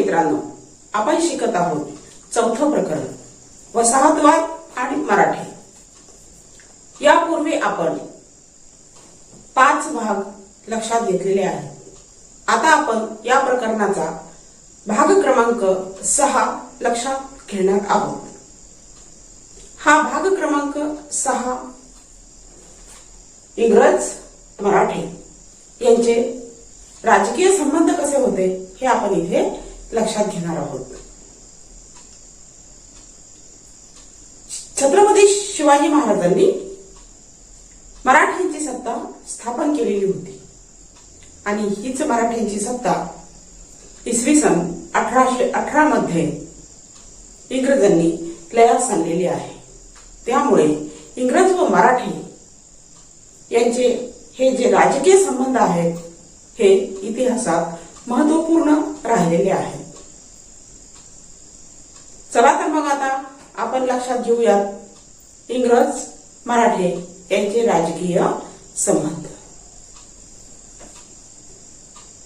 मित्रांनो, आपण शिकत आहोत चौथं प्रकरण वसाहतवाद आणि मराठी। यापूर्वी आपण 5 भाग लक्षात घेतलेले आहेत। आता आपण या प्रकरणाचा भाग क्रमांक 6 लक्षात घेणार आहोत। हा भाग क्रमांक 6 इंग्रज मराठे यांचे राजकीय संबंध कसे होते हे आपण इथे लक्षात घेणार आहोत। छत्रपती शिवाजी महाराजांनी मराठ्यांची सत्ता स्थापन केलेली होती आणि हीच मराठ्यांची सत्ता इसवी सन 1818 मध्ये इंग्रजांनी लयास आणलेली आहे। त्यामुळे इंग्रज व मराठी यांचे हे जे राजकीय संबंध आहेत हे इतिहासात महत्वपूर्ण राहिलेले आहेत। चला तर मग आता आपण लक्षात घेऊयात इंग्रज मराठे यांचे राजकीय संबंध।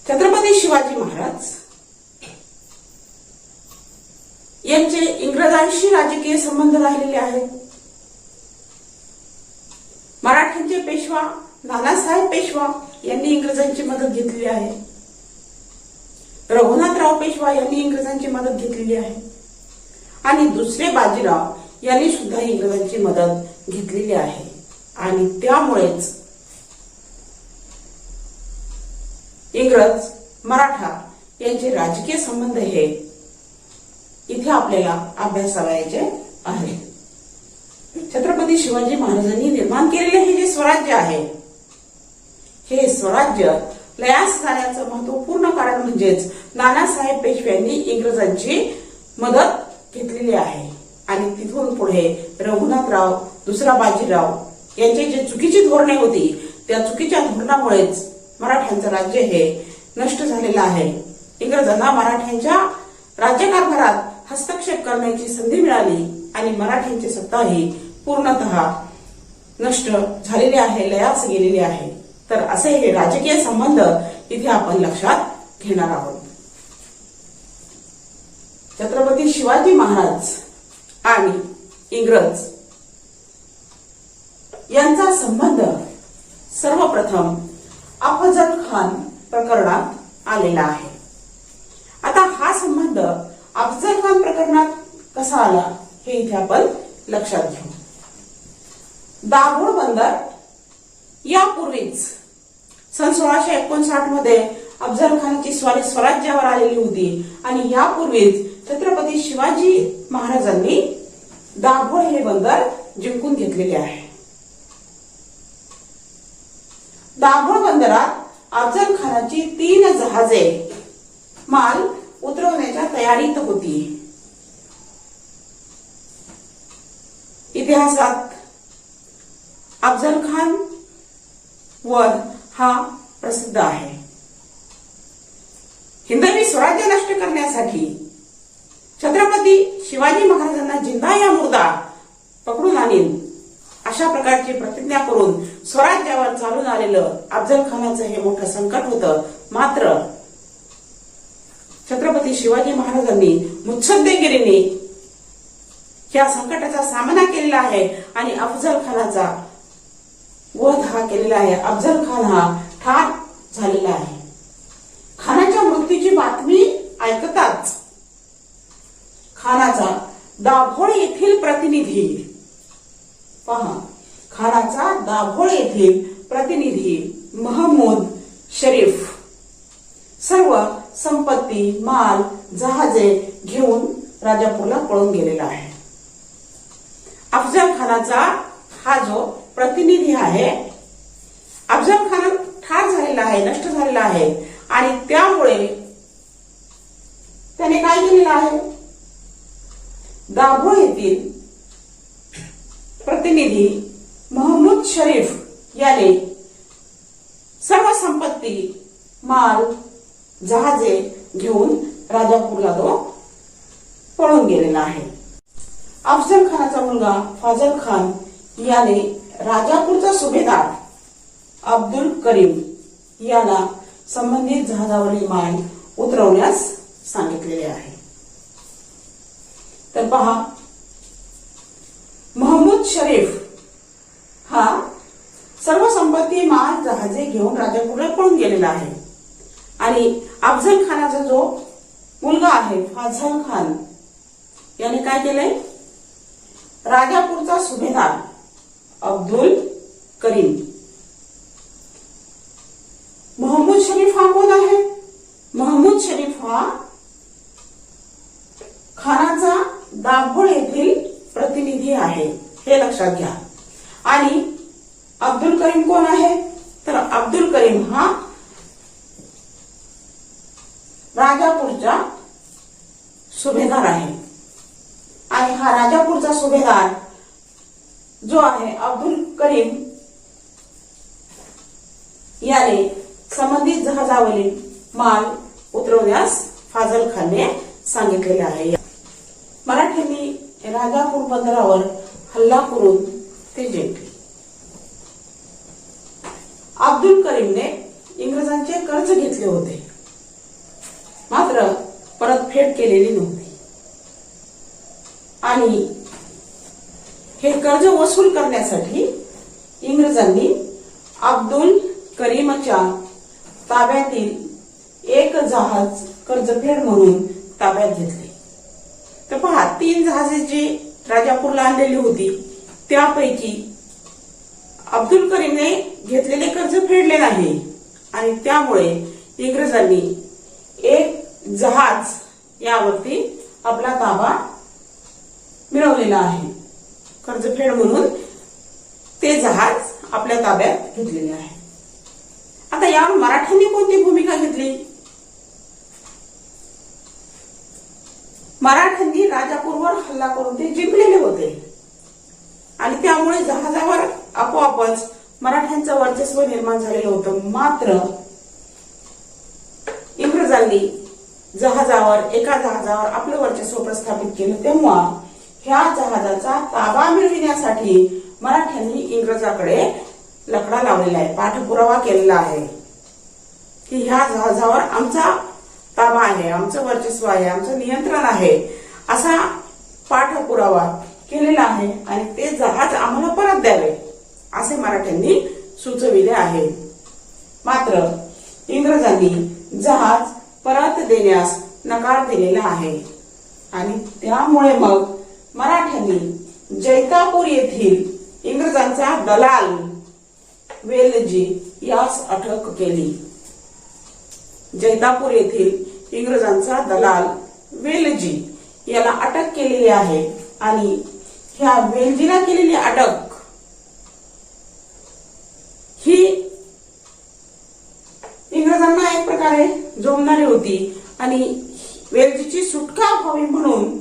छत्रपती शिवाजी महाराज यांचे इंग्रजांशी राजकीय संबंध राहिलेले आहेत। मराठ्यांचे पेशवा नानासाहेब पेशवा यांनी इंग्रजांची मदत घेतलेली आहे। रघुनाथराव पेशवा यांनी इंग्रजांची मदत घेतलेली आहे आणि दुसरे बाजीराव यांनी सुद्धा इंग्रजांची मदत घेतलेली आहे आणि त्यामुळेच इंग्रज मराठा यांचे राजकीय संबंध हे इथे आपल्याला अभ्यासावयाचे आहे। छत्रपती शिवाजी महाराजांनी निर्माण केलेले हे जे स्वराज्य आहे हे स्वराज्य लयास जाण्याचं महत्वपूर्ण कारण म्हणजेच नानासाहेब पेशव्यांनी इंग्रजांची मदत घेतलेली आहे आणि तिथून पुढे रघुनाथराव दुसरा बाजीराव यांची जी चुकीची धोरणे होती त्या चुकीच्या धोरणामुळेच मराठ्यांचं राज्य हे नष्ट झालेलं आहे। इंग्रजांना मराठ्यांच्या राज्यकारभारात हस्तक्षेप करण्याची संधी मिळाली आणि मराठ्यांची सत्ता ही पूर्णतः नष्ट झालेली आहे, लयास गेलेली आहे। तर असे हे राजकीय संबंध इथे आपण लक्षात घेणार आहोत। छत्रपती शिवाजी महाराज आणि इंग्रज यांचा संबंध सर्वप्रथम अफजल खान प्रकरणात आलेला आहे। आता हा संबंध अफजल खान प्रकरणात कसा आला हे इथे आपण लक्षात घेऊ। दाभोळ बंदर यापूर्वीच सन 1659 मध्ये अफजल खानची स्वारी स्वराज्यावर आलेली होती आणि यापूर्वीच छत्रपती शिवाजी महाराजांनी दाभोळ हे बंदर जिंकून घेतलेले आहे। दाभोळ बंदरात अफजल खानाची 3 जहाजे माल उतरवण्याच्या तयारीत होती। इतिहासात अफजल खान वध हा प्रसिद्ध आहे। हिंदवी स्वराज्य नष्ट करण्यासाठी छत्रपती शिवाजी महाराजांना जिंदा या मुर्दा पकडून आणीन अशा प्रकारची प्रतिज्ञा करून स्वराज्यावर चालून आलेलं अफजल खानाचं हे मोठं संकट होतं। मात्र छत्रपती शिवाजी महाराजांनी मुत्सद्देगिरीने या संकटाचा सामना केलेला आहे आणि अफजल खानाचा वध हा केलेला आहे। अफजल खान हा ठार झालेला आहे। खानाच्या मृत्यूची बातमी ऐकताच खानाचा दाभोळ येथील प्रतिनिधी खानाचा दाभोळ येथील प्रतिनिधी महमूद शरीफ सर्व संपत्ती माल जहाजे घेऊन राजापूरला पळून गेलेला आहे। अफजल खानाचा हा जो प्रतिनिधी आहे अफजल खान ठार झालेला आहे, नष्ट झालेला आहे आणि त्यामुळे त्याने काय केलेलं आहे, दाभोळ येथील प्रतिनिधी महमूद शरीफ याने सर्व संपत्ती माल जहाजे घेऊन राजापूरला तो पळून गेलेला आहे। अफजल खानाचा मुलगा फाजल खान याने राजापूरचा सुभेदार अब्दुल करीम याला संबंधित जहाजावरील माल उतरवण्यास सांगितलेले आहे. तर पहा, महमूद शरीफ हा सर्व संपत्ती, माल, जहाजे घेऊन राजापूरला पळून गेलेला आहे. आणि अफजल खानाचा जो मुलगा आहे फाझल खान याने काय केलंय, राजापूरचा सुभेदार अब्दुल करीम. महमूद शरीफ हा कोण आहे? महमूद शरीफ हा खानाचा दाभोळ येथील प्रतिनिधी आहे, हे लक्षात घ्या. आणि अब्दुल करीम कोण आहे? तर अब्दुल करीम हा राजापूरचा सुभेदार आहे. आणि हा राजापूरचा सुभेदार जो आहे अब्दुल करीम याने संबंधित जहाजावरील माल उतरवण्यास फाझल खानने सांगितलेले आहे. मराठ्यांनी राजापूर बंदरावर हल्ला करून ते जिंकले. अब्दुल करीमने इंग्रजांचे कर्ज घेतले होते, मात्र परतफेड केलेली नव्हती. आणि हे कर्ज वसूल करण्यासाठी इंग्रजांनी अब्दुल करीमच्या ताब्यातील एक जहाज कर्जफेड म्हणून ताब्यात घेतले. तर पहा, 3 जहाजे जी राजापूरला आणलेली होती त्यापैकी अब्दुल करीमने घेतलेले कर्ज फेडले नाही आणि त्यामुळे इंग्रजांनी एक जहाज यावरती आपला ताबा मिळवलेला आहे. कर्जफेड म्हणून ते जहाज आपल्या ताब्यात घेतलेले आहे. आता यावर मराठ्यांनी कोणती भूमिका घेतली? मराठ्यांनी राजापूरवर हल्ला करून ते जिंकलेले होते आणि त्यामुळे जहाजावर आपोआपच मराठ्यांचं वर्चस्व निर्माण झालेलं होतं. मात्र इंग्रजांनी एका जहाजावर आपलं वर्चस्व प्रस्थापित केलं, तेव्हा ह्या जहाजाचा ताबा मिळविण्यासाठी मराठ्यांनी इंग्रजाकडे लकडा लावलेला आहे, पाठपुरावा केलेला आहे की ह्या जहाजावर आमचा ताबा आहे, आमचं वर्चस्व आहे, आमचं नियंत्रण आहे, असा पाठपुरावा केलेला आहे आणि ते जहाज आम्हाला परत द्यावे असे मराठ्यांनी सुचविले आहे. मात्र इंग्रजांनी जहाज परत देण्यास नकार दिलेला आहे आणि त्यामुळे मग मराठ्यांनी जैतापूर येथील इंग्रजांचा दलाल वेलजी यास अटक केली. जैतापूर येथील इंग्रजांचा दलाल वेलजी याला अटक केलेली आहे आणि ह्या वेलजीला केलेली अटक ही इंग्रजांना एक प्रकारे जोमणारी होती आणि वेलजीची सुटका व्हावी म्हणून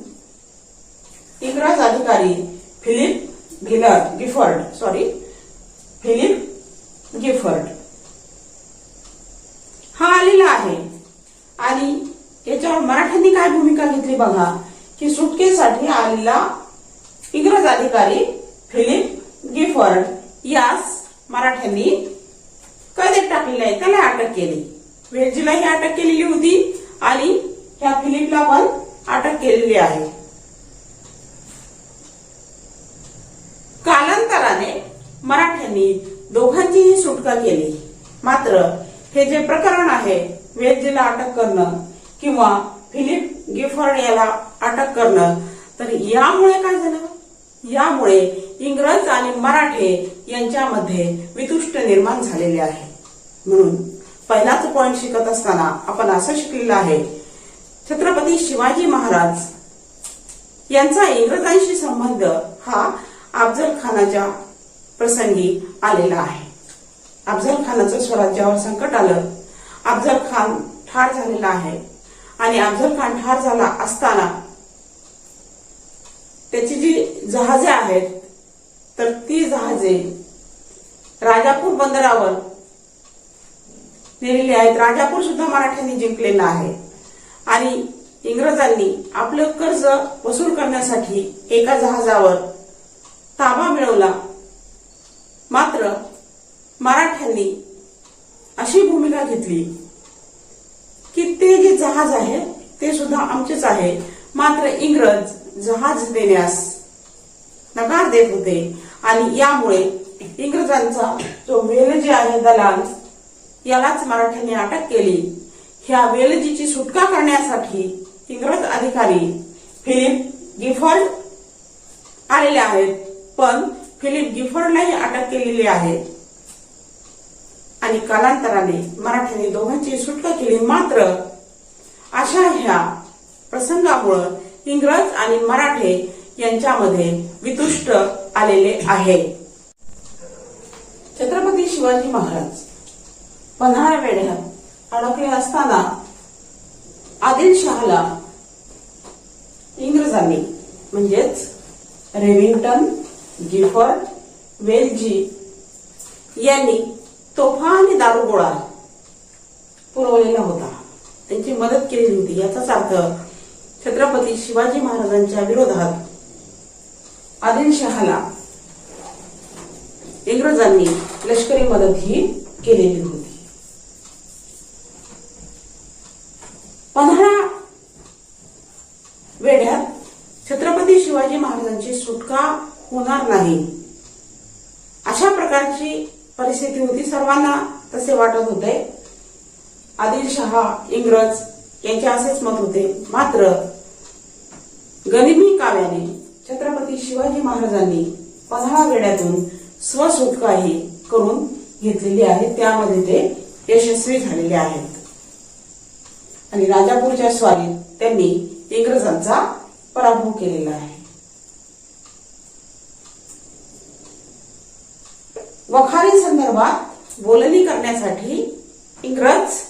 इंग्रज अधिकारी फिलिप गिफर्ड हा आलेला आहे. आणि याच्यावर मराठ्यांनी काय भूमिका घेतली बघा, की सुटकेसाठी आलेला इंग्रज अधिकारी फिलिप गिफर्ड यास मराठ्यांनी कैदेत टाकलेला आहे, त्याला अटक केली. वेलजीलाही अटक केलेली होती आणि ह्या फिलिपला पण अटक केलेली आहे. कालांतराने मराठ्यांनी दोघांचीही सुटका केली. मात्र हे जे प्रकरण आहे, वेलजीला अटक करणं किंवा फिलिप गिफर्ड याला अटक करणं, तर यामुळे काय झालं, यामुळे इंग्रज आणि मराठे यांच्यामध्ये वितुष्ट निर्माण झालेले आहे. म्हणून पहिलाच पॉइंट शिकत असताना आपण असं शिकलेलं आहे, छत्रपती शिवाजी महाराज यांचा इंग्रजांशी संबंध हा अफजल खानाच्या प्रसंगी आलेला आहे. अफजल खानाचं स्वराज्यावर संकट आलं, अफजल खान ठार झालेला आहे आणि अफजल खान ठार झाला असताना त्याची जी जहाजे आहेत तर ती जहाजे राजापूर बंदरावर नेलेली आहेत. राजापूर सुद्धा मराठ्यांनी जिंकलेलं आहे आणि इंग्रजांनी आपलं कर्ज वसूल करण्यासाठी एका जहाजावर ताबा मिळवला. मात्र मराठ्यांनी अशी भूमिका घेतली की ते जे जहाज आहे ते सुद्धा आमचेच आहे. मात्र इंग्रज जहाज देण्यास नकार देत होते आणि यामुळे इंग्रजांचा जो वेलजी आहे दलाल, यालाच मराठ्यांनी अटक केली. ह्या वेलजीची सुटका करण्यासाठी इंग्रज अधिकारी फिलिप गिफॉर्ड आलेले आहेत, पण फिलिप गिफॉर्डलाही अटक केलेली आहे आणि कालांतराने मराठ्यांनी दोघांची सुटका केली. मात्र अशा ह्या प्रसंगामुळे इंग्रज आणि मराठे यांच्यामध्ये वितुष्ट आलेले आहे. छत्रपती शिवाजी महाराज पन्हाळा वेढ्यात अडकले असताना आदिलशहाला इंग्रजांनी म्हणजेच रेव्हिंग्टन, गिफॉर्ड, वेलजी यांनी तोफा आणि दारुगोळा पुरवलेला होता, त्यांची मदत केलेली होती. याचाच अर्थ छत्रपती शिवाजी महाराजांच्या विरोधात आदिलशहाला इंग्रजांनी लष्करी मदत ही केलेली होती. पन्हाळा वेढ्यात छत्रपती शिवाजी महाराजांची सुटका होणार नाही अशा प्रकारची परिस्थिती होती. सर्वांना तसे वाटत होते. आदिलशहा, इंग्रज यांचे असेच मत होते. मात्र गनिमी काव्याने छत्रपती शिवाजी महाराजांनी पन्हाळा वेढ्यातून स्वसुटकाही करून घेतलेली आहे. त्यामध्ये ते यशस्वी झालेले आहेत आणि राजापूरच्या स्वारीत त्यांनी इंग्रजांचा पराभव केलेला आहे. वखारी संदर्भात बोलणी करण्यासाठी इंग्रज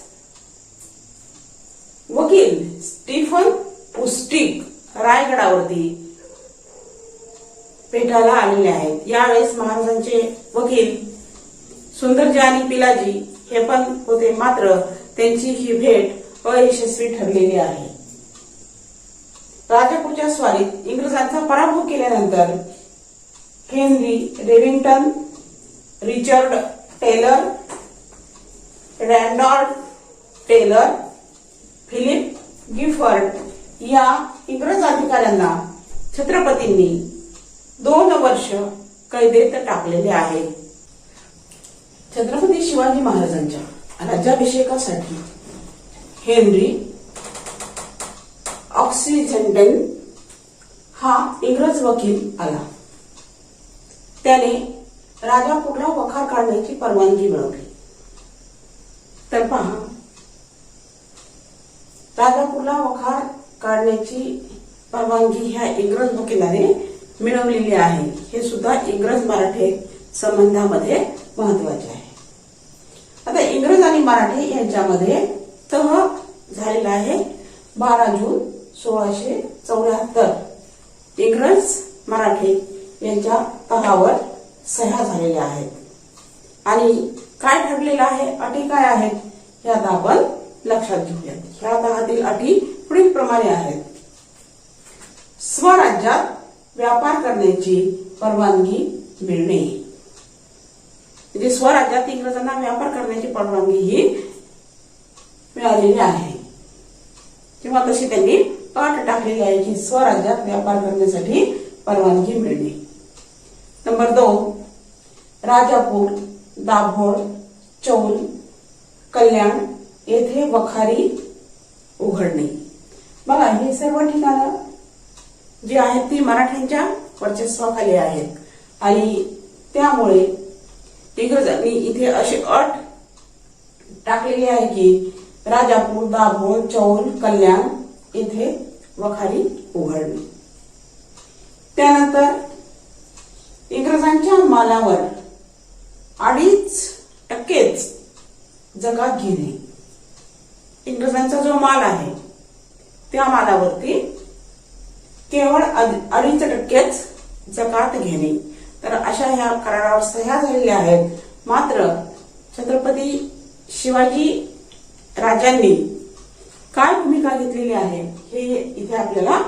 वकील स्टीफन पुस्टिक रायगडावरती भेटायला आलेले आहेत. यावेळेस महाराजांचे वकील सुंदरजी आणि पिलाजी हे पण होते. मात्र त्यांची ही भेट अयशस्वी ठरलेली आहे. राजापूरच्या स्वारीत इंग्रजांचा पराभव केल्यानंतर Henry, Revington, Richard Taylor, Randolph Taylor, Philip Gifford या इंग्रज अधिकाऱ्यांना छत्रपतींनी 2 वर्ष कैदेत टाकलेले आहे. छत्रपती शिवाजी महाराजांच्या राज्याभिषेकासाठी हेनरी ऑक्सिझेंटन हा इंग्रज वकील आला. त्याने राजापूरला वखार काढण्याची परवानगी मिळवली. तर पहा, राजापूरला वखार काढण्याची परवानगी ह्या इंग्रज वकिलाने मिळवलेली आहे. हे सुद्धा इंग्रज मराठे संबंधामध्ये महत्वाचे आहे. आता इंग्रज आणि मराठे यांच्यामध्ये तह झालेला आहे 12 जून 1674. इंग्रज मराठे यांच्या तहावर सह्या झालेल्या आहेत आणि काय ठरलेलं आहे, अटी काय आहेत, ह्या आपण लक्षात घेऊयात. ह्या तहातील अटी पुढील प्रमाणे आहेत. स्वराज्यात व्यापार करण्याची परवानगी मिळणे, म्हणजे स्वराज्यात इंग्रजांना व्यापार करण्याची परवानगी ही मिळालेली आहे किंवा तशी त्यांनी अट टाकलेली आहे की स्वराज्यात व्यापार करण्यासाठी परवानगी मिळणे. नंबर 2, राजापूर, दाभोळ, चौल, कल्याण येथे वखारी उघडणे. बघा, हे सर्व ठिकाणं जी आहेत ती मराठ्यांच्या वर्चस्वाखाली आहेत आणि त्यामुळे इंग्रजांनी इथे अशी अट टाकलेली आहे की राजापूर, दाभोळ, चौल, कल्याण येथे वखारी उघडणे. त्यानंतर इंग्रजांच्या मालावर 2.5% जकात घेणे. इंग्रजांचा जो माल आहे त्या मालावरती केवळ 2.5% जकात घेणे. तर अशा ह्या करारावर सह्या झालेल्या आहेत. मात्र छत्रपती शिवाजी राजांनी काय भूमिका घेतलेली आहे हे इथे आपल्याला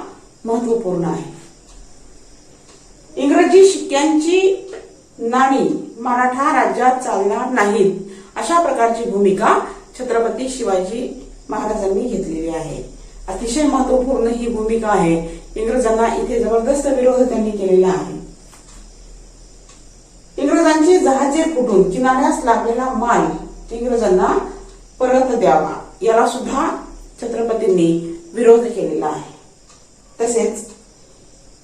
महत्वपूर्ण आहे. इंग्रजी शिक्क्यांची नाणी मराठा राज्यात चालणार नाहीत अशा प्रकारची भूमिका छत्रपती शिवाजी महाराजांनी घेतलेली आहे. अतिशय महत्वपूर्ण ही भूमिका आहे. इंग्रजांना इथे जबरदस्त विरोध त्यांनी केलेला आहे. इंग्रजांची जहाजे फुटून किनाऱ्यास लागलेला माल इंग्रजांना परत द्यावा, याला सुद्धा छत्रपतींनी विरोध केलेला आहे. तसेच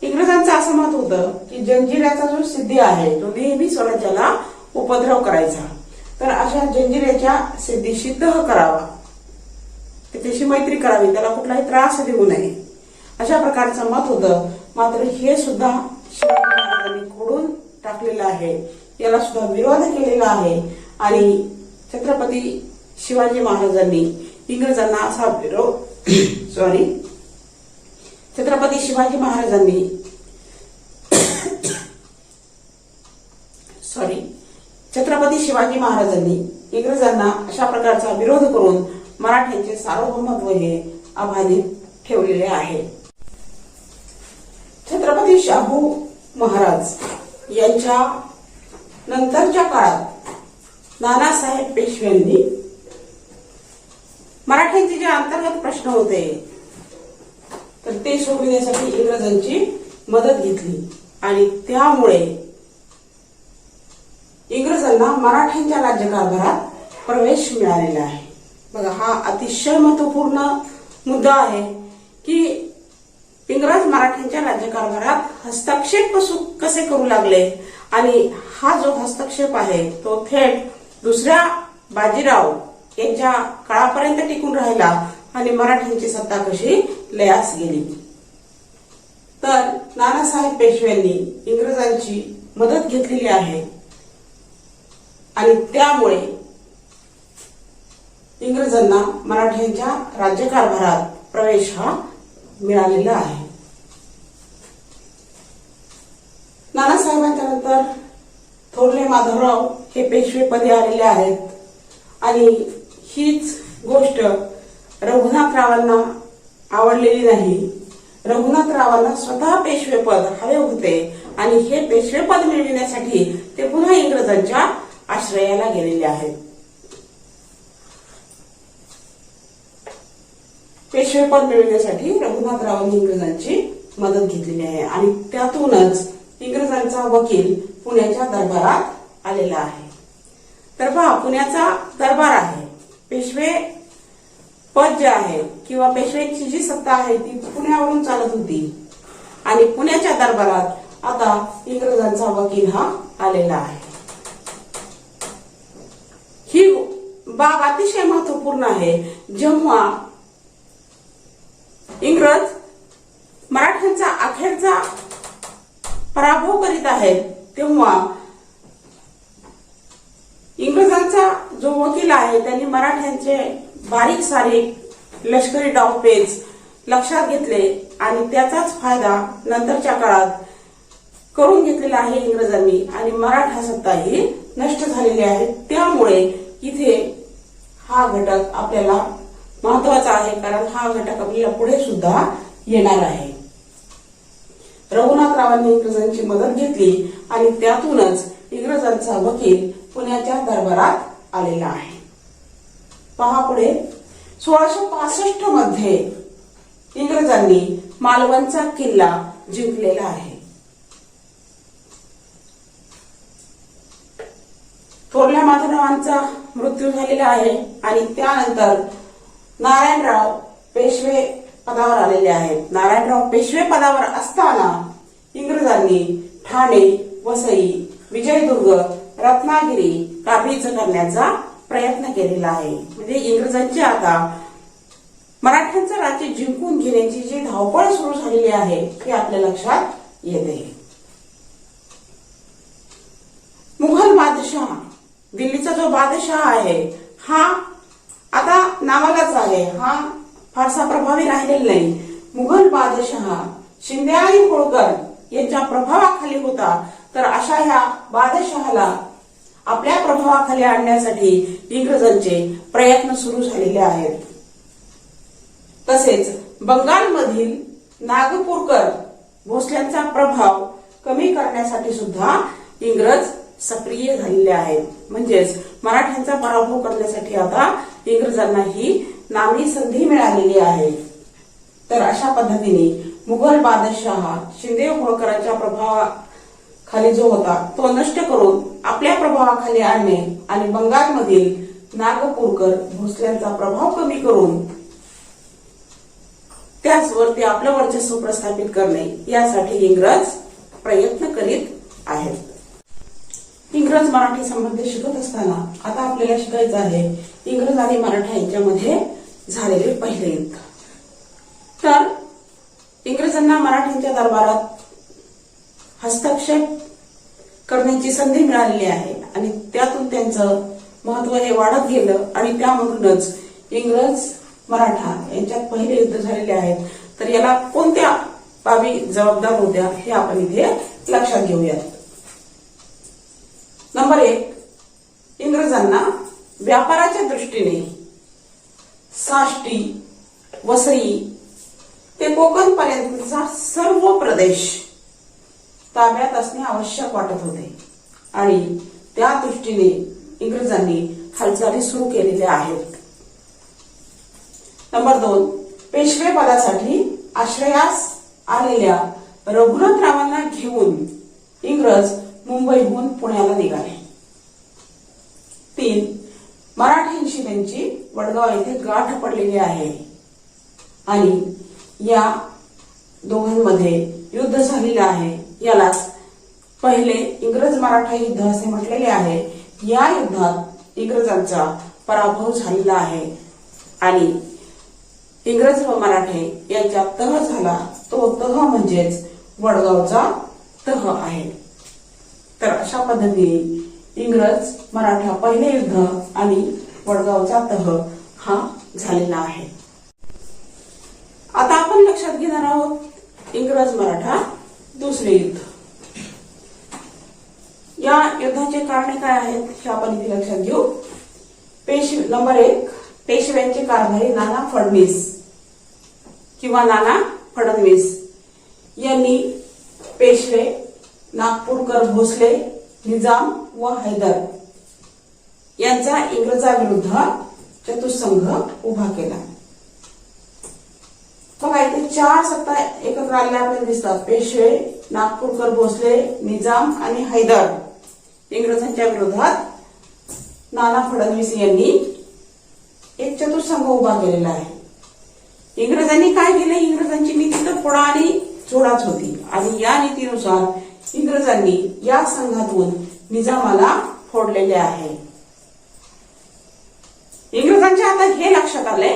इंग्रजांचं असं मत होतं की जंजिऱ्याचा जो सिद्धी आहे तो नेहमी स्वराज्याला उपद्रव करायचा, तर अशा जंजिऱ्याच्या सिद्धीशी तह करावा, त्याच्याशी मैत्री करावी, त्याला कुठलाही त्रास देऊ नये, अशा प्रकारचं मत होतं. मात्र हे सुद्धा शिवाजी महाराजांनी खोडून टाकलेलं आहे, याला सुद्धा विरोध केलेला आहे. आणि छत्रपती शिवाजी महाराजांनी इंग्रजांना असा विरोध छत्रपती शिवाजी महाराजांनी इंग्रजांना अशा प्रकारचा विरोध करून मराठ्यांचे सार्वभौमत्व हे अबाधित ठेवलेले आहे. छत्रपती शाहू महाराज यांच्या नंतरच्या काळात नानासाहेब पेशव्यांनी मराठ्यांचे जे अंतर्गत प्रश्न होते तर ते सोडविण्यासाठी इंग्रजांची मदत घेतली आणि त्यामुळे इंग्रजांना मराठ्यांच्या राज्यकारभारात प्रवेश मिळालेला आहे. बघा, हा अतिशय महत्वपूर्ण मुद्दा आहे की इंग्रज मराठ्यांच्या राज्यकारभारात हस्तक्षेप कसे करू लागले आणि हा जो हस्तक्षेप आहे तो थेट दुसऱ्या बाजीराव यांच्या काळापर्यंत टिकून राहिला आणि मराठ्यांची सत्ता कशी लयास गेली. तर नानासाहेब पेशव्यांनी इंग्रजांची मदत घेतलेली आहे आणि त्यामुळे इंग्रजांना मराठ्यांच्या राज्यकारभारात प्रवेश हा मिळालेला आहे. नानासाहेबांच्या नंतर थोरले माधवराव हे पेशवेपदी आलेले आहेत आणि हीच गोष्ट रघुनाथरावांना आवडलेली नाही. रघुनाथरावांना स्वतः पेशवेपद हवे होते आणि हे पेशवेपद मिळविण्यासाठी ते पुन्हा इंग्रजांच्या आश्रयाला गेलेले आहेत. पेशवेपद मिळविण्यासाठी रघुनाथरावांनी इंग्रजांची मदत घेतलेली आहे आणि त्यातूनच इंग्रजांचा वकील पुण्याच्या दरबारात आलेला आहे. तर पहा, पुण्याचा दरबार आहे, पेशवे पद जे आहे किंवा पेशव्यांची जी सत्ता आहे ती पुण्यावरून चालत होती आणि पुण्याच्या दरबारात आता इंग्रजांचा वकील हा आलेला आहे. ही बाब अतिशय महत्वपूर्ण आहे. जेव्हा इंग्रज मराठ्यांचा अखेरचा पराभव करीत आहेत तेव्हा इंग्रजांचा जो वकील आहे त्यांनी मराठ्यांचे बारीक सारीक लष्करी डावपेच लक्षात घेतले आणि त्याचाच फायदा नंतरच्या काळात करून घेतलेला आहे इंग्रजांनी आणि मराठा सत्ता ही नष्ट झालेली आहे. त्यामुळे इथे हा घटक आपल्याला महत्वाचा आहे, कारण हा घटक आपल्याला पुढे सुद्धा येणार आहे. रघुनाथरावांनी इंग्रजांची मदत घेतली आणि त्यातूनच इंग्रजांचा वकील पुण्याच्या दरबारात आलेला आहे. पहा पुढे, 1665 मध्ये इंग्रजांनी मालवणचा किल्ला जिंकलेला आहे. थोरल्या माधवरावांचा मृत्यू झालेला आहे आणि त्यानंतर नारायणराव पेशवे पदावर आलेले आहेत. नारायणराव पेशवे पदावर असताना इंग्रजांनी ठाणे, वसई, विजयदुर्ग, रत्नागिरी काबीज करण्याचा प्रयत्न केलेला आहे. म्हणजे इंग्रजांची आता मराठ्यांचं राज्य जिंकून घेण्याची जी धावपळ सुरू झालेली आहे हे आपल्या लक्षात येते. मुघल बादशाह, दिल्लीचा जो बादशाह आहे हा आता नावालाच आहे, हा फारसा प्रभावी राहिलेला नाही. मुघल बादशाह शिंदे आणि होळकर यांच्या प्रभावाखाली होता. तर अशा ह्या बादशहाला आपल्या प्रभावाखाली आणण्यासाठी इंग्रजांचे प्रयत्न सुरू झालेले आहेत. तसेच बंगालमधील नागपूरकर भोसल्यांचा प्रभाव कमी करण्यासाठी सुद्धा इंग्रज सक्रिय झालेले आहेत. म्हणजेच मराठ्यांचा पराभव करण्यासाठी आता इंग्रजांना ही नामी संधी मिळालेली आहे. तर अशा पद्धतीने मुघल बादशहा शिंदे होळकरांच्या प्रभावाखाली जो होता तो नष्ट करून आपल्या प्रभावाखाली आणणे आणि बंगालमधील नागपूरकर भोसल्यांचा प्रभाव कमी करून त्याचवरती आपलं वर्चस्व प्रस्थापित करणे यासाठी इंग्रज प्रयत्न करीत आहेत. इंग्रज मराठी संबंध शिकत असताना आता आपल्याला शिकायचं आहे इंग्रज आणि मराठा यांच्यामध्ये झालेले पहिले युद्ध. तर इंग्रजांना मराठ्यांच्या दरबारात हस्तक्षेप करण्याची संधी मिळालेली आहे आणि त्यातून त्यांचं महत्व हे वाढत गेलं आणि त्यामधूनच इंग्रज मराठा यांच्यात पहिले युद्ध झालेले आहेत. तर याला कोणत्या बाबी जबाबदार होत्या हे आपण इथे लक्षात घेऊयात. नंबर 1, इंग्रजांना व्यापाराच्या दृष्टीने साष्टी, वसई ते कोकण पर्यंतचा सर्व प्रदेश ताब्यात असणे आवश्यक वाटत होते आणि त्या दृष्टीने इंग्रजांनी हालचाली सुरू केलेल्या आहेत. नंबर 2, पेशवे पदासाठी आश्रयास आलेल्या रघुनाथरावांना घेऊन इंग्रज मुंबईहून पुण्याला निघाले. 3, मराठ्यांशी त्यांची वडगाव येथे गाठ पडलेली आहे आणि या दोघांमध्ये युद्ध झालेलं आहे. यालाच पहिले इंग्रज मराठा युद्ध असे म्हटलेले आहे. या युद्धात इंग्रजांचा पराभव झालेला आहे आणि इंग्रज व मराठे यांच्यात तह झाला. तो तह म्हणजेच वडगावचा तह आहे. तर अशा पद्धतीने इंग्रज मराठा पहिले युद्ध आणि वडगावचा तह हा झालेला आहे. आता आपण लक्षात घेणार आहोत इंग्रज मराठा दुसरे युद्ध. या युद्धाचे कारणे काय आहेत हे आपण इथे लक्षात घेऊ. नंबर 1, पेशव्यांचे कारभारी नाना फडणवीस किंवा नाना फडणवीस यांनी पेशवे, नागपूरकर भोसले, निजाम व हैदर यांचा इंग्रजाविरुद्ध चतुःसंघ उभा केला. बघा इथे 4 सत्ता एकत्र आलेल्या आपल्याला दिसतात. पेशवे, नागपूरकर भोसले, निजाम आणि हैदर इंग्रजांच्या विरोधात नाना फडणवीस यांनी एक चतुःसंघ उभा केलेला आहे. इंग्रजांनी काय केले? इंग्रजांची नीती तर फोडा आणि जोडाच होती आणि या नीतीनुसार इंग्रजांनी या संघातून निजामाला फोडलेले आहे. इंग्रजांच्या आता हे लक्षात आले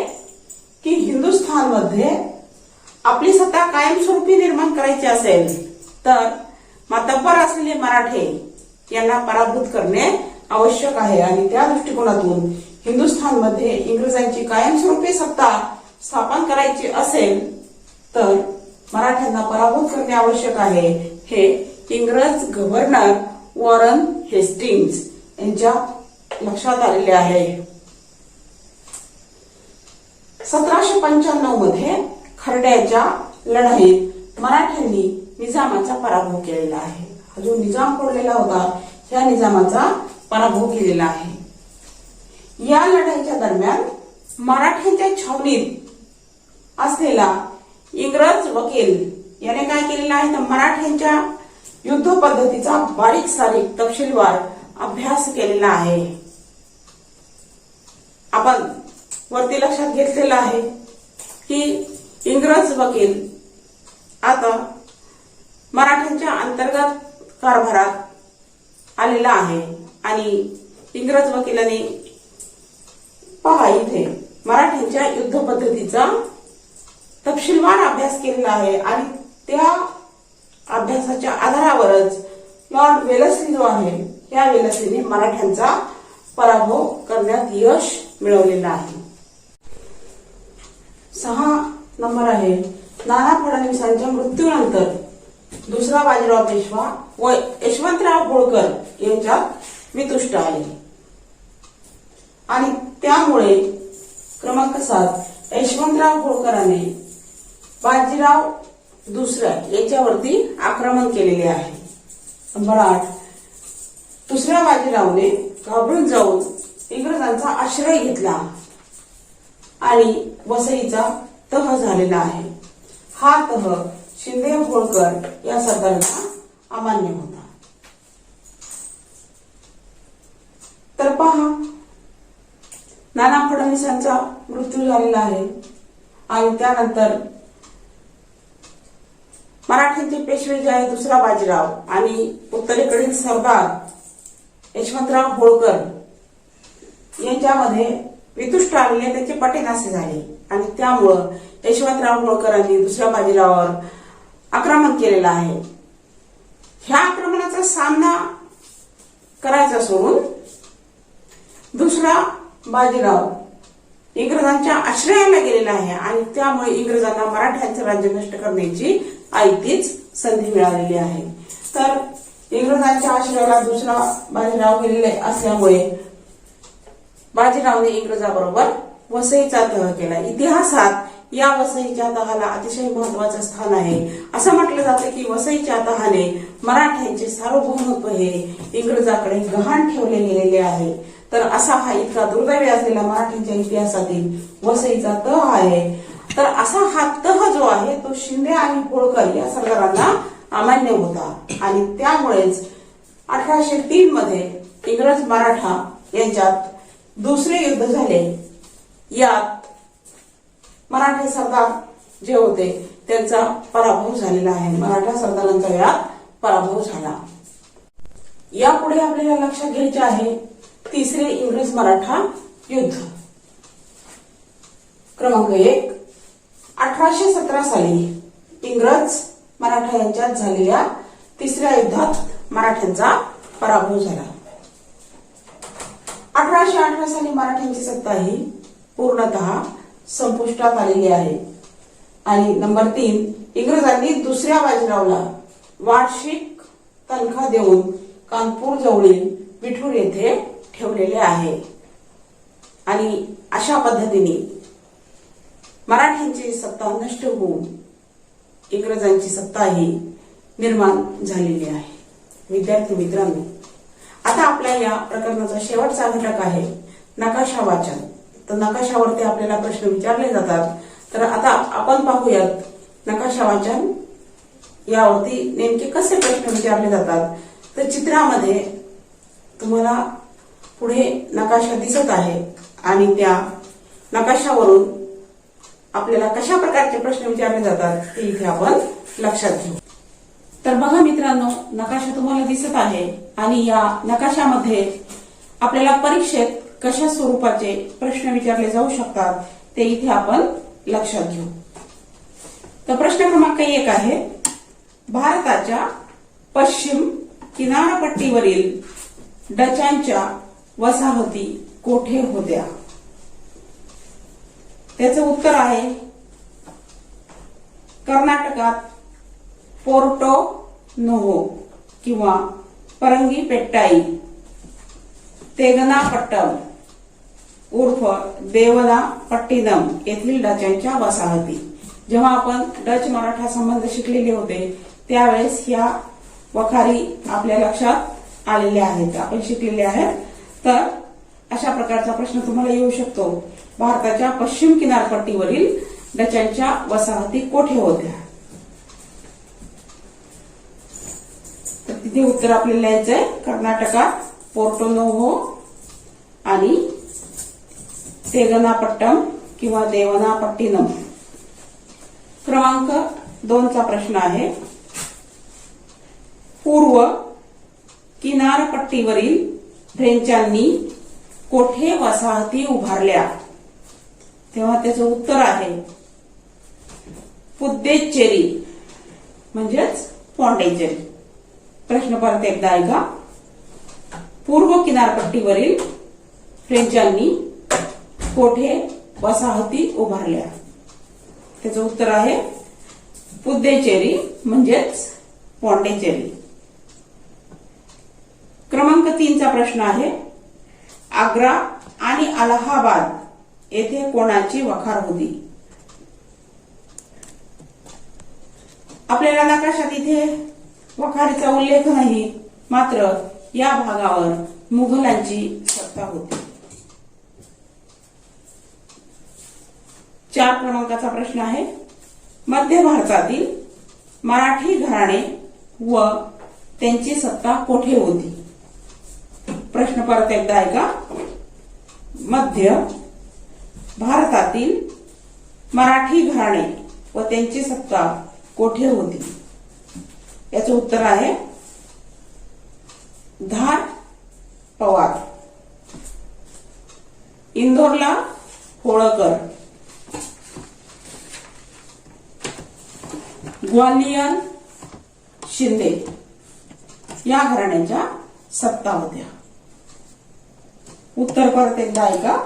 की हिंदुस्थानमध्ये आपली सत्ता कायमस्वरूपी निर्माण करायची असेल तर मातब्बर असलेले मराठे यांना पराभूत करणे आवश्यक आहे आणि त्या दृष्टिकोनातून हिंदुस्थानमध्ये इंग्रजांची कायमस्वरूपी सत्ता स्थापन करायची असेल तर मराठ्यांना पराभूत करणे आवश्यक आहे. हे इंग्रज गव्हर्नर वॉरन हेस्टिंग्ज यांच्या लक्षात आलेले आहे. 1795 मध्ये खर्ड्याच्या लढाईत मराठ्यांनी निजामाचा पराभव केलेला आहे. हा जो निजाम फोडलेला होता ह्या निजामाचा पराभव केलेला आहे. या लढाईच्या दरम्यान मराठ्यांच्या छावणीत असलेला इंग्रज वकील याने काय केलेलं आहे तर मराठ्यांच्या युद्ध पद्धतीचा बारीक सारीक तपशीलवार अभ्यास केलेला आहे. आपण वरती लक्षात घेतलेलं आहे की इंग्रज वकील आता मराठ्यांच्या अंतर्गत कारभारात आलेला आहे आणि इंग्रज वकिलाने पहा इथे मराठ्यांच्या युद्ध पद्धतीचा तपशीलवार अभ्यास केलेला आहे आणि त्या अभ्यासाच्या आधारावरच लॉर्ड वेलस्ली जो आहे या वेलस्लीने मराठ्यांचा पराभव करण्यात यश मिळवलेलं आहे. 6 नंबर आहे नाना फडणवीसांच्या मृत्यूनंतर दुसरा बाजीराव पेशवा व यशवंतराव होळकर यांच्यात वितुष्ट आले आणि त्यामुळे क्रमांक 7 यशवंतराव होळकरांनी बाजीराव दुसऱ्या याच्यावरती आक्रमण केलेले आहे. नंबर 8 दुसऱ्या बाजीरावने घाबरून जाऊन इंग्रजांचा आश्रय घेतला आणि वसईचा तह झालेला आहे. हा तह शिंदे होळकर या सरदारांना अमान्य होता. तर पहा, नाना फडणवीसांचा मृत्यू झालेला आहे आणि त्यानंतर मराठ्यांचे पेशवे जे आहे दुसरा बाजीराव आणि उत्तरेकडील सरदार यशवंतराव होळकर यांच्यामध्ये वितुष्ट आलेले त्याचे पटेनासे झाले आणि त्यामुळं यशवंतराव होळकरांनी दुसऱ्या बाजीरावावर आक्रमण केलेलं आहे. ह्या आक्रमणाचा सामना करायचा सोडून दुसरा बाजीराव इंग्रजांच्या आश्रयाला गेलेला आहे आणि त्यामुळे इंग्रजांना मराठ्यांचं राज्य नष्ट करण्याची आयतीच संधी मिळालेली आहे. तर इंग्रजांच्या आश्रयाला दुसरा बाजीराव गेलेले असल्यामुळे बाजीरावने इंग्रजाबरोबर वसईचा तह केला. इतिहासात या वसईच्या तहाला अतिशय महत्वाचं स्थान आहे. असं म्हटलं जातं की वसईच्या तहाने मराठ्यांचे सार्वभौमत्व हे इंग्रजाकडे गहाण ठेवले गेलेले आहे. तर असा हा इतका दुर्दैवी असलेला मराठ्यांच्या इतिहासातील वसईचा तह आहे. तर असा हा तह जो आहे तो शिंदे आणि होळकर या सरदारांना अमान्य होता आणि त्यामुळेच 1803 मध्ये इंग्रज मराठा यांच्यात दुसरे युद्ध झाले. यात मराठे सरदार जे होते त्यांचा पराभव झालेला आहे. मराठा सरदारांचा यात पराभव झाला. यापुढे आपल्याला लक्षात घ्यायचे आहे तिसरे इंग्रज मराठा युद्ध. क्रमांक 1, 1817 साली इंग्रज मराठा यांच्यात झालेल्या तिसऱ्या युद्धात मराठ्यांचा पराभव झाला. 1818 साली मराठ्यांची सत्ता ही पूर्णतः संपुष्टात आलेली आहे. आणि नंबर 3, इंग्रजांनी दुसऱ्या बाजीरावला वार्षिक तनखा देऊन कानपूर जवळील विठूर येथे ठेवलेले आहे. आणि अशा पद्धतीने मराठ्यांची सत्ता नष्ट होऊन इंग्रजांची सत्ता ही निर्माण झालेली आहे. विद्यार्थी मित्रांनो, आता आपल्या या प्रकरणाचा शेवटचा घटक आहे नकाशा वाचन. तर नकाशावरती आपल्याला प्रश्न विचारले जातात. तर आता आपण पाहूयात नकाशा वाचन यावरती नेमके कसे प्रश्न विचारले जातात. तर चित्रामध्ये तुम्हाला पुढे नकाशा दिसत आहे आणि त्या नकाशावरून आपल्याला कशा प्रकारचे प्रश्न विचारले जातात ते इथे आपण लक्षात घेऊ. तर बघा मित्रांनो, नकाशा तुम्हाला दिसत आहे आणि या नकाशामध्ये आपल्याला परीक्षेत कशा स्वरूपाचे प्रश्न विचारले जाऊ शकतात ते इथे आपण लक्षात घेऊ. तर प्रश्न क्रमांक 1 आहे, भारताच्या पश्चिम किनारपट्टीवरील डचांच्या वसाहती कोठे होत्या? त्याचं उत्तर आहे कर्नाटकात पोर्टो नोहो किंवा परंगीपेट्टाई, तेगनापट्टम उर्फ देवनापट्टिनम येथील डचांच्या वसाहती. जेव्हा आपण डच मराठा संबंध शिकलेले होते त्यावेळेस ह्या वखारी आपल्या लक्षात आलेल्या आहेत, आपण शिकलेले आहेत. तर अशा प्रकारचा प्रश्न तुम्हाला येऊ शकतो. भारताच्या पश्चिम किनारपट्टीवरील डचांच्या वसाहती कोठे होत्या? तर तिथे उत्तर आपल्याला लिहायचंय कर्नाटकात पोर्टो नोहो आणि तेगनापट्टम किंवा देवनापट्टिनम. क्रमांक 2 चा प्रश्न आहे, पूर्व किनारपट्टीवरील फ्रेंचांनी कोठे वसाहती उभारल्या? तेव्हा त्याचं उत्तर आहे पुद्देचेरी म्हणजेच पॉंडिचेरी. प्रश्न परत एकदा ऐका, पूर्व किनारपट्टीवरील फ्रेंचांनी कोठे वसाहती उभारल्या? त्याचं उत्तर आहे पुद्देचेरी म्हणजेच पॉंडिचेरी. क्रमांक 3 चा प्रश्न आहे, आग्रा आणि अलाहाबाद येथे कोणाची वखार होती? आपल्याला नकाशात इथे वखारीचा उल्लेख नाही, मात्र या भागावर मुघलांची सत्ता होती. 4 क्रमांकाचा प्रश्न आहे, मध्य भारतातील मराठी घराणे व त्यांची सत्ता कोठे होती? प्रश्न परत एकदा ऐका. मध्य भारतातील मराठी घराणे व त्यांची सत्ता कोठे होती? याचं उत्तर आहे धार पवार. इंदोरला होळकर, ग्वालियर शिंदे या घराण्याच्या सत्ता होत्या. उत्तर परत एकदा ऐका.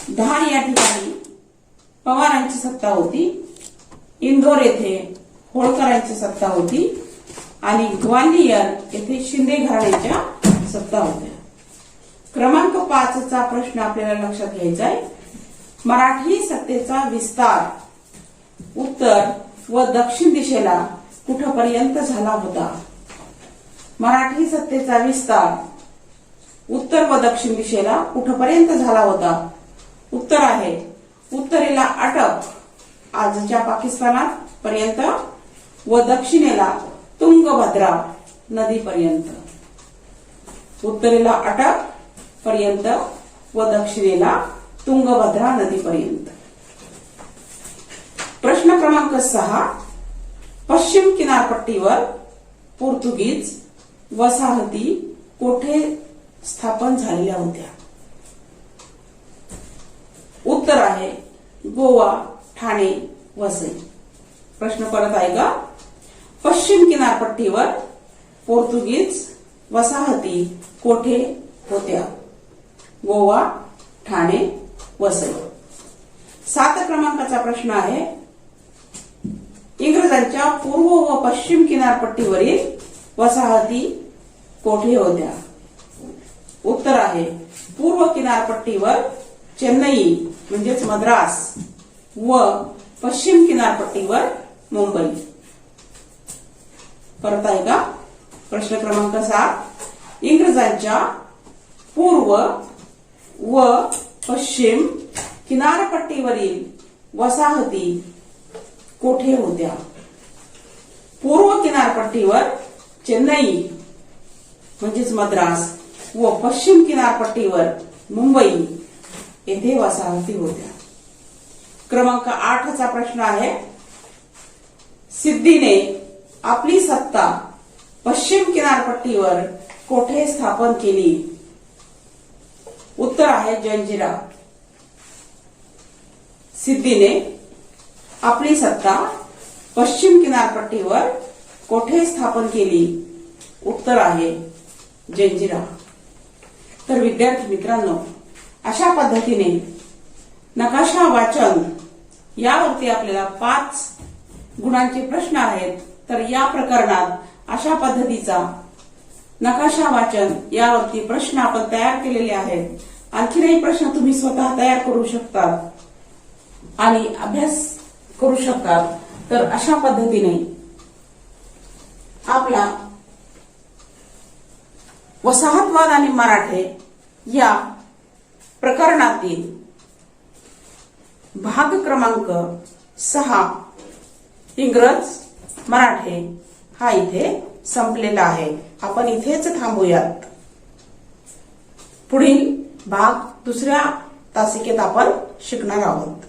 धार या ठिकाणी पवारांची सत्ता होती, इंदोर येथे होळकरांची सत्ता होती आणि ग्वालियर येथे शिंदे घराण्याच्या सत्ता होत्या. क्रमांक 5 चा प्रश्न आपल्याला लक्षात घ्यायचा आहे. मराठी सत्तेचा विस्तार उत्तर व दक्षिण दिशेला कुठपर्यंत झाला होता? मराठी सत्तेचा विस्तार उत्तर व दक्षिण दिशेला कुठपर्यंत झाला होता? उत्तर आहे उत्तरेला अटक आजच्या पाकिस्तानात पर्यंत व दक्षिणेला तुंगभद्रा नदीपर्यंत. उत्तरेला अटक पर्यंत व दक्षिणेला तुंगभद्रा नदीपर्यंत. प्रश्न क्रमांक 6. पश्चिम किनारपट्टीवर पोर्तुगीज वसाहती कोठे स्थापन झालेल्या होत्या? उत्तर आहे गोवा, ठाणे, वसई. प्रश्न परत ऐका. पश्चिम किनारपट्टीवर पोर्तुगीज वसाहती कोठे होत्या? गोवा, ठाणे, वसई. 7 क्रमांकाचा प्रश्न आहे. इंग्रजांच्या पूर्व व पश्चिम किनारपट्टीवरील वसाहती कोठे होत्या? उत्तर आहे पूर्व किनारपट्टीवर चेन्नई म्हणजेच मद्रास व पश्चिम किनारपट्टीवर मुंबई. परत ऐका. प्रश्न क्रमांक 7. इंग्रजांच्या पूर्व व पश्चिम किनारपट्टीवरील वसाहती कोठे होत्या? पूर्व किनारपट्टीवर चेन्नई म्हणजेच मद्रास व पश्चिम किनारपट्टीवर मुंबई येथे वसाहती होत्या. क्रमांक 8 चा प्रश्न आहे. सिद्दीने आपली सत्ता पश्चिम किनारपट्टीवर कोठे स्थापन केली? उत्तर आहे जंजिरा. सिद्दीने आपली सत्ता पश्चिम किनारपट्टीवर कोठे स्थापन केली? उत्तर आहे जंजिरा. तर विद्यार्थी मित्रांनो, अशा पद्धतीने नकाशा वाचन यावरती आपल्याला 5 गुणांचे प्रश्न आहेत. तर या प्रकरणात अशा पद्धतीचा नकाशा वाचन यावरती प्रश्न आपण तयार केलेले आहेत. आणखीनही प्रश्न तुम्ही स्वतः तयार करू शकता आणि अभ्यास करू शकता. तर अशा पद्धतीने आपला वसाहतवाद आणि मराठे या प्रकरणातील भाग क्रमांक 6 इंग्रज मराठे हा इथे संपलेला आहे. आपण इथेच थांबूयात. पुढील भाग दुसऱ्या तासिकेत आपण शिकणार आहोत.